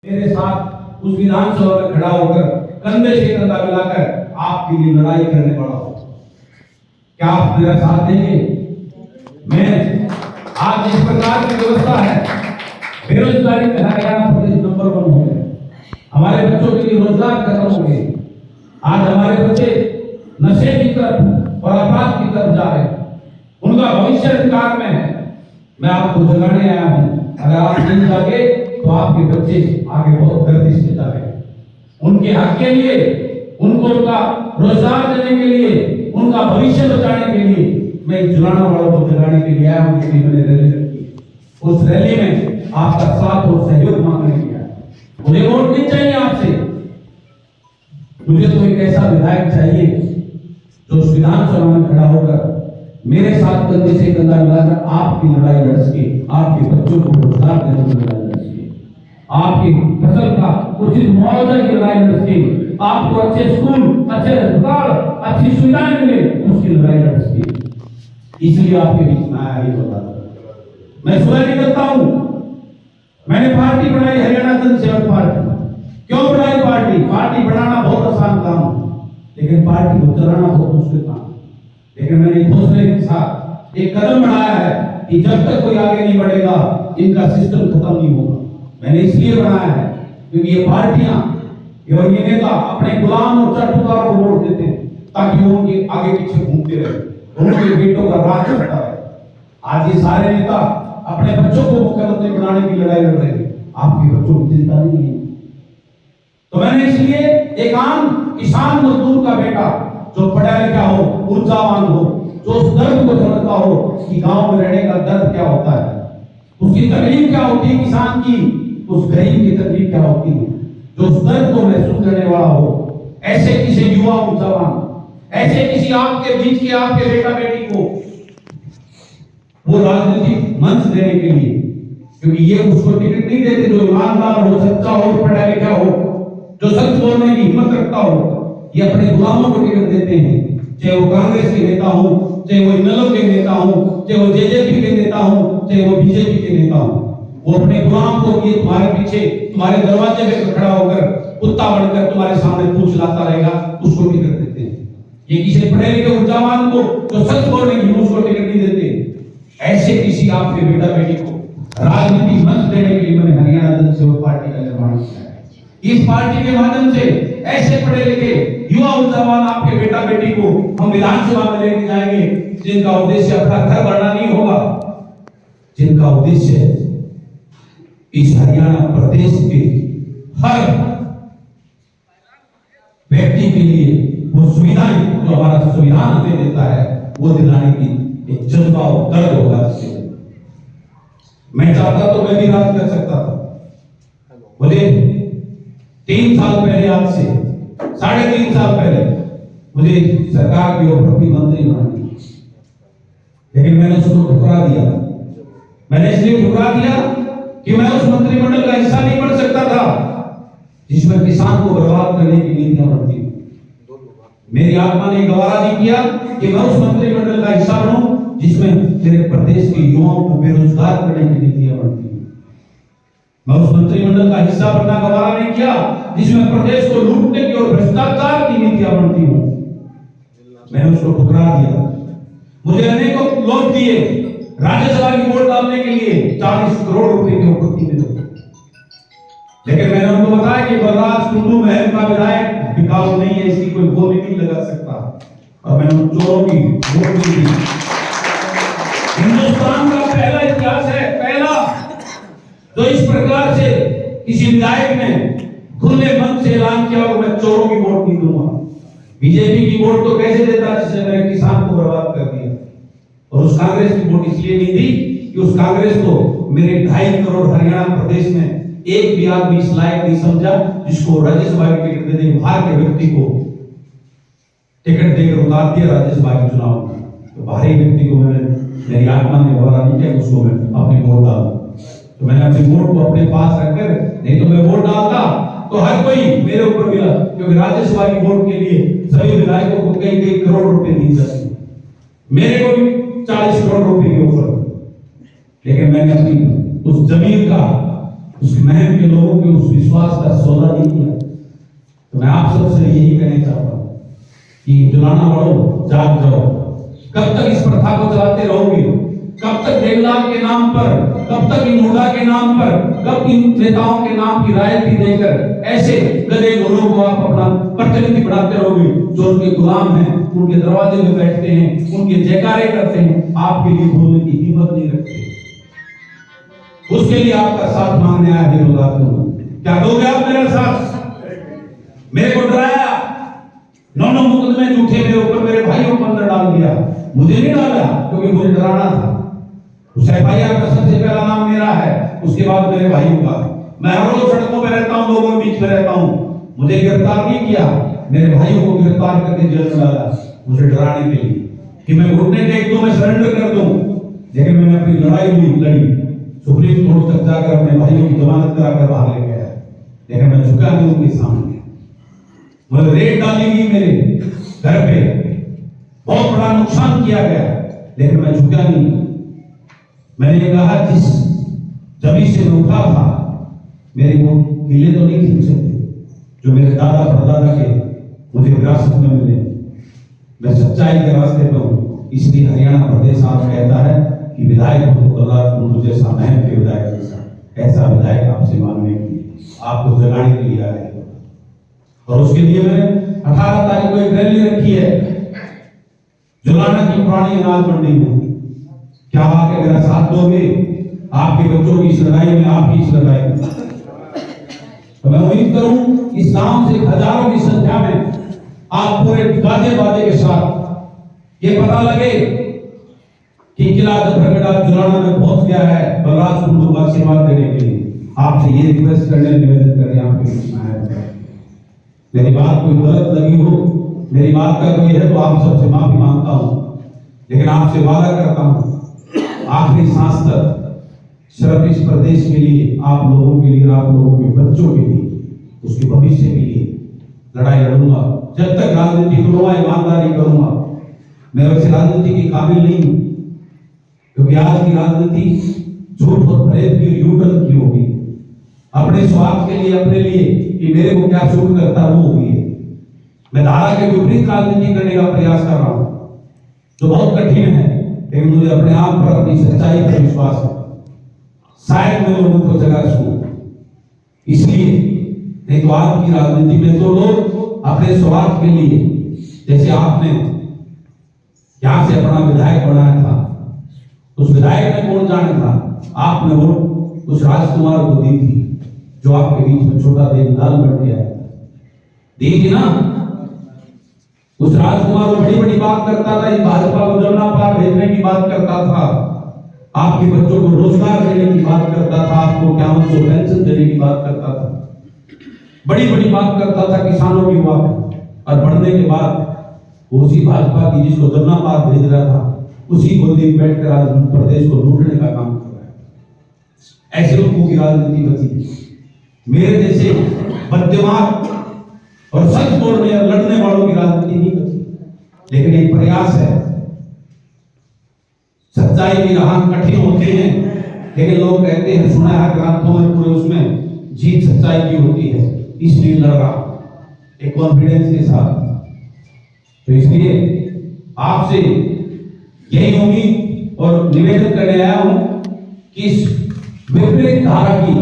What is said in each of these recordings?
मेरे साथ उस विधानसभा में खड़ा होकर कंधे से कंधा मिलाकर आपके लिए लड़ाई करने वाला हूं। क्या आप मेरा साथ देंगे? मैं आज इस प्रकार की व्यवस्था है, बेरोजगारी में हरियाणा प्रदेश नंबर 1 हो गए, हमारे बच्चों के लिए रोजगार खत्म हो गए। आज हमारे बच्चे नशे की तरफ और अपराध की तरफ जा रहे हैं, उनका भविष्य अंधकार में है। मैं आपको जगाने आया हूं, अगर आप नहीं जागे तो आपके बच्चे आगे बहुत गर्दिश में जा रहे हैं। उनके हक के लिए, उनको उनका रोजगार देने के लिए, उनका भविष्य बचाने के लिए मैं जुलाना वालों को जगाने के लिए आया हूं। इसलिए मैंने रैली रखी। उस रैली में आपका साथ और सहयोग मांगने के लिए आया। मुझे वोट नहीं चाहिए आपसे, मुझे तो एक ऐसा विधायक चाहिए जो उस विधानसभा में खड़ा होकर मेरे साथ कंधे से कंधा मिलाकर आपकी लड़ाई लड़ सके, आपके बच्चों को रोजगार देने की लड़ाई लड़ सके, आपकी फसल का उचित मुआवजा की लड़ाई लड़ सके, आपको अच्छे स्कूल, अच्छे अस्पताल, अच्छी सुविधाएं मिले, उसकी लड़ाई लड़ सके। इसलिए आपके बीच में आया ही बता। मैं सुबह निकलता हूं, मैंने पार्टी बनाई हरियाणा जनसेवक पार्टी। क्यों बनाई पार्टी? पार्टी बनाना बहुत आसान काम है, लेकिन पार्टी को चलाना बहुत मुश्किल काम है। लेकिन मैंने घोषणा के साथ एक कदम बढ़ाया है कि जब तक कोई आगे नहीं बढ़ेगा इनका सिस्टम खत्म नहीं होगा। मैंने इसलिए बनाया है क्योंकि ये पार्टियां और ये नेता अपने गुलाम और चटुकारों को वोट देते हैं ताकि वो उनके आगे पीछे घूमते रहे, उनके बेटों का राज चलता रहे। आज ये सारे नेता अपने बच्चों को मुख्यमंत्री बनाने की लड़ाई लड़ रहे हैं, आपके बच्चों की चिंता नहीं है। तो मैंने इसलिए एक आम किसान मजदूर का बेटा जो पढ़ा लिखा हो, ऊर्जावान हो, जो उस दर्द को समझता हो कि गांव में रहने का दर्द क्या होता है, उसकी तकलीफ क्या होती है किसान की, उस गरीब की तकलीफ क्या होती है, जो उस दर्द को महसूस करने वाला हो, ऐसे किसी युवा ऊर्जावान, ऐसे किसी आपके बीच के आपके बेटा बेटी को वो राजनीतिक मंच देने के लिए, क्योंकि ये उसको टिकट नहीं देते जो ईमानदार हो, सच्चा हो, पढ़ा लिखा हो, जो सच बोलने की हिम्मत रखता हो, ये अपने गुलामों को टिकट देते हैं। चाहे वो कांग्रेस के नेता हो, चाहे वो इनेलो के नेता हो, चाहे वो जेजेपी के नेता हो, चाहे वो बीजेपी के नेता हो, वो अपने गुलाम को ये तुम्हारे पीछे, तुम्हारे दरवाजे पे खड़ा होकर कुत्ता बनकर तुम्हारे सामने पूछ लाता रहेगा, उसको टिकट देते हैं। ये किसी पढ़े लिखे ऊर्जावान को जो सच बोलने की उसको टिकट नहीं देते। ऐसे किसी आपके बेटा बेटी को राजनीतिक मंच देने के लिए मैंने हरियाणा जनसेवक पार्टी का निर्माण किया है। इस पार्टी के माध्यम से ऐसे पढ़े लिखे युवा ऊर्जावान आपके बेटा बेटी को हम विधानसभा में लेके जाएंगे, जिनका उद्देश्य अपना घर बढ़ाना नहीं होगा, जिनका उद्देश्य इस हरियाणा प्रदेश के हर व्यक्ति के लिए वो सुविधाएं जो हमारा संविधान हमें देता है वो दिलाने की एक जज्बा और दर्द होगा। मैं चाहता तो मैं भी राज कर सकता था। बोले 3 साल पहले, आज से 3.5 साल पहले मुझे सरकार की ओर से मंत्री बनानी, लेकिन मैंने उसको ठुकरा दिया। मैंने इसलिए ठुकरा दिया कि मैं उस मंत्रिमंडल का हिस्सा नहीं बन सकता था जिसमें किसान को बर्बाद करने की नीतियां बनती। मेरी आत्मा ने गवारा नहीं किया कि मैं उस मंत्रिमंडल का हिस्सा बनूं जिसमें मेरे प्रदेश के युवाओं को बेरोजगार करने की नीतियां बनती। मैं उस मंत्रिमंडल का हिस्सा बनना गवारा नहीं किया जिसमें प्रदेश को लूटने की और भ्रष्टाचार की नीतियां बनती हूं। मैंने उसको ठुकरा दिया। मुझे अनेकों लोग दिए राज्यसभा की वोट डालने के लिए 40 करोड़ रुपए की उपलब्धि मिली, लेकिन मैंने उनको बताया कि बलराज टुंडू महल का विधायक बिकाऊ नहीं है, इसकी कोई बोली नहीं लगा सकता, और मैंने उन चोरों की वोट दी थी। हिंदुस्तान का पहला इतिहास है, पहला तो इस प्रकार से किसी विधायक ने खुले मन से ऐलान किया और मैं चोरों की वोट नहीं दूंगा। बीजेपी की वोट तो कैसे देता जिसने मेरे किसान को बर्बाद कर दिया, और उस कांग्रेस की वोट इसलिए नहीं दी कि उस कांग्रेस को मेरे 2.5 करोड़ हरियाणा प्रदेश में एक भी आदमी इस लायक नहीं समझा जिसको राज्यसभा की टिकट दे दे। बाहर के व्यक्ति को टिकट देकर उतार दिया राज्यसभा के चुनाव में, तो बाहरी व्यक्ति को मेरी आत्मा ने गवारा नहीं किया उसको मैं अपनी वोट डाल। तो मैंने अपनी वोट को अपने पास रखकर, नहीं तो मैं वोट डालता तो हर कोई मेरे ऊपर मिला, क्योंकि राज्यसभा की वोट के लिए सभी विधायकों को कई करोड़ रुपए दिए जाते हैं, मेरे को भी 40 करोड़ रुपए की ऑफर। लेकिन मैंने अपनी उस जमीन का उस महल के लोगों के उस विश्वास का सौदा नहीं किया। तो मैं आप सबसे यही कहना चाहता हूं कि जुलाना वालों, जाग जाओ। कब तक इस प्रथा को चलाते रहोगे? कब तक देवलाल के नाम पर, कब तक इन मुद्दा के नाम पर, कब इन नेताओं के नाम की रायती देकर ऐसे गधे घोड़ों को आप अपना प्रतिनिधि बनाते रहोगे जो उनके गुलाम हैं, उनके दरवाजे में बैठते हैं, उनके जयकारे करते हैं, आपके लिए बोलने की हिम्मत नहीं रखते। उसके लिए आपका साथ मांगने आया है। क्या दोगे आप मेरे साथ? मेरे को डराया, 9 मुकदमे झूठे मेरे ऊपर, मेरे भाइयों को अंदर डाल दिया। मुझे नहीं डाला क्योंकि मुझे डराना था। उस एफआईआर का सबसे पहला नाम मेरा है, उसके बाद मेरे भाइयों का। मैं हर रोज सड़कों पे रहता हूँ, लोगों के बीच में रहता हूँ। मुझे गिरफ्तार नहीं किया, मेरे भाइयों को गिरफ्तार करके जेल में डाला, मुझे डराने के लिए कि मैं घुटने टेक दूं, मैं सरेंडर कर दूं। लेकिन मैंने अपनी लड़ाई लड़ी, सुप्रीम कोर्ट तक जाकर अपने भाइयों की जमानत कराकर बाहर लेके आया। लेकिन मैं झुका नहीं उनके सामने। मुझे रेड डाली गई मेरे घर पे, बहुत बड़ा नुकसान किया गया, लेकिन मैं झुका नहीं। मैंने कहा जिस जमी से उठा था, मेरे वो किले तो नहीं खींच सकते जो मेरे दादा परदादा के मुझे विरासत में मिले। मैं सच्चाई के रास्ते पर हूँ, इसलिए हरियाणा प्रदेश आप कहता है कि विधायक मुझे जैसा महम के विधायक जैसा ऐसा विधायक आपसे मांगने के लिए, आपको जगाने के लिए आया। और उसके लिए मैंने 18 तारीख को एक रैली रखी है जुलाना की पुरानी अनाज मंडी में। क्या आके मेरा साथ दोगे आपके बच्चों की इस लड़ाई में, आपकी इस लड़ाई में? तो मैं उम्मीद करूं इस गांव से हजारों की संख्या में आप पूरे गाजे बाजे के साथ ये पता लगे कि किला जफरगढ़ जुलाना में पहुंच गया है बलराज कुंडू का आशीर्वाद देने के लिए। आपसे ये रिक्वेस्ट करने, निवेदन करने आपके बीच में आया। मेरी बात कोई गलत लगी हो, मेरी बात का कोई है तो आप सबसे माफी मांगता हूं, लेकिन आपसे वादा करता हूं आखिरी सांस तक सिर्फ इस प्रदेश के लिए, आप लोगों के लिए, आप लोगों के बच्चों के लिए, उसके भविष्य के लिए लड़ाई लड़ूंगा। जब तक राजनीति करूंगा, ईमानदारी करूंगा। मैं वैसे राजनीति के काबिल नहीं हूं, क्योंकि आज की राजनीति झूठ और फरेब की यूटर्न की होगी। अपने स्वार्थ के लिए, अपने लिए कि मेरे को क्या सूट करता वो होगी। मैं धारा के विपरीत राजनीति करने का प्रयास कर रहा हूं, जो बहुत कठिन है, लेकिन मुझे अपने आप पर, अपनी सच्चाई पर विश्वास है। शायद मैं लोगों को जगा सकूं, इसलिए नहीं तो आपकी राजनीति में तो लोग अपने स्वार्थ के लिए, जैसे आपने यहां से अपना विधायक बनाया था, उस विधायक ने कौन जाना था, आपने वो उस राजकुमार को दी थी जो आपके बीच में छोटा देवलाल बन गया, दी थी ना। उस राजकुमार बड़ी बड़ी बात करता था, इस भाजपा को जमुना पार भेजने की बात करता था, आपके बच्चों को रोजगार देने की बात करता था, आपको 5100 पेंशन देने की बात करता था, बड़ी बड़ी बात करता था किसानों की बात। और बढ़ने के बाद उसी भाजपा की जिसको जमुना पार भेज रहा था, उसी गोदी में बैठकर आज प्रदेश को लूटने का काम कर रहा है। ऐसे लोगों की राजनीति बची। मेरे जैसे बददिमाग और सच बोलने और लड़ने वालों की राजनीति नहीं बची। लेकिन एक प्रयास है, सच्चाई की राह कठिन होती है, लेकिन लोग कहते हैं, सुना है ग्रंथों में पूरे, उसमें जीत सच्चाई की होती है, इसलिए लड़ रहा एक कॉन्फिडेंस के साथ। तो इसलिए आपसे यही उम्मीद और निवेदन करने आया हूं कि इस विपरीत धारा की,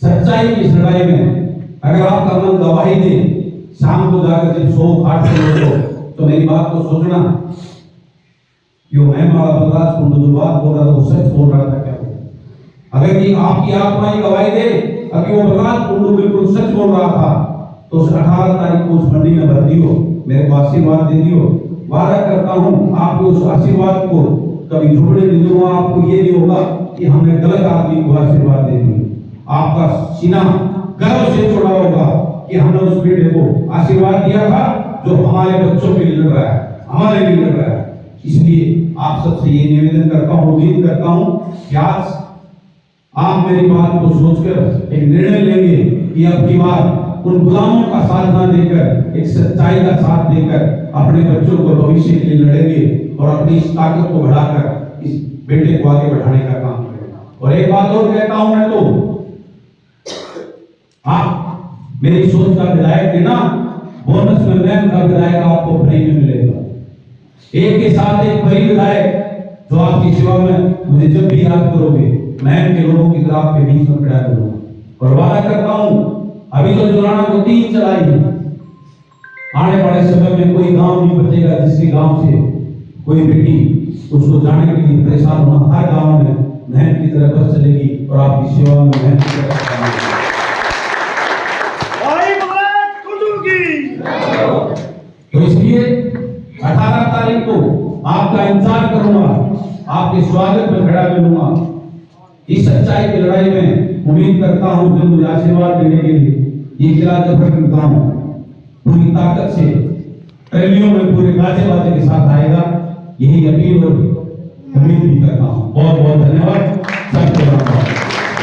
सच्चाई की लड़ाई में अगर आपका मन गवाही दे, शाम को जाकर जब 100 घाट हो तो मेरी बात को सोचना, क्यों मैं मारा बलराज कुंडू जो बात बोल रहा था वो सच बोल रहा था क्या? अगर कि आपकी आत्मा ही गवाही दे अभी वो बलराज कुंडू बिल्कुल सच बोल रहा था, तो उस 18 तारीख को उस मंडी में भर्ती हो, मेरे को आशीर्वाद दे दियो। वादा करता हूं आपको उस आशीर्वाद को कभी झुकने नहीं दूंगा। आपको ये नहीं होगा कि हमने गलत आदमी को आशीर्वाद दे दिया। आपका सीना गर्व से छोड़ा होगा कि हमने उस बेटे को आशीर्वाद दिया था जो हमारे बच्चों के लिए लड़ रहा है, हमारे लिए लड़ रहा है। इसलिए आप सबसे ये निवेदन करता हूँ, उम्मीद करता हूँ कि आज आप मेरी बात को सोचकर एक निर्णय लेंगे कि अब की बार उन गुलामों का साथ न देकर, एक सच्चाई का साथ देकर अपने बच्चों को भविष्य के लिए लड़ेंगे और अपनी इस ताकत को बढ़ाकर इस बेटे को आगे बढ़ाने का काम करेंगे। और एक बात और कहता हूं मैं, तो आप मेरी सोच का विधायक देना, बोनस में मैम का विधायक आपको फ्री में मिलेगा। एक के साथ एक फ्री विधायक जो आपकी सेवा में मुझे जब भी याद करोगे, मैम के लोगों की तरह आपके बीच में खड़ा करूंगा। और वादा करता हूं, अभी तो जुलाना को 3 चलाई है, आने वाले समय में कोई गांव नहीं बचेगा जिसके गांव से कोई बेटी उसको जाने के लिए परेशान होना। हर गांव में महन की तरह बस चलेगी और आपकी सेवा में महन की तरह तो इसलिए 18 तारीख को आपका इंतजार करूंगा, आपके स्वागत में खड़ा मिलूंगा। इस सच्चाई की लड़ाई में उम्मीद करता हूं जो मुझे आशीर्वाद देने के लिए ये किला जफर गांव पूरी ताकत से रैलियों में पूरे गाजे बाजे के साथ आएगा, यही अपील और उम्मीद भी करता हूं। बहुत बहुत धन्यवाद।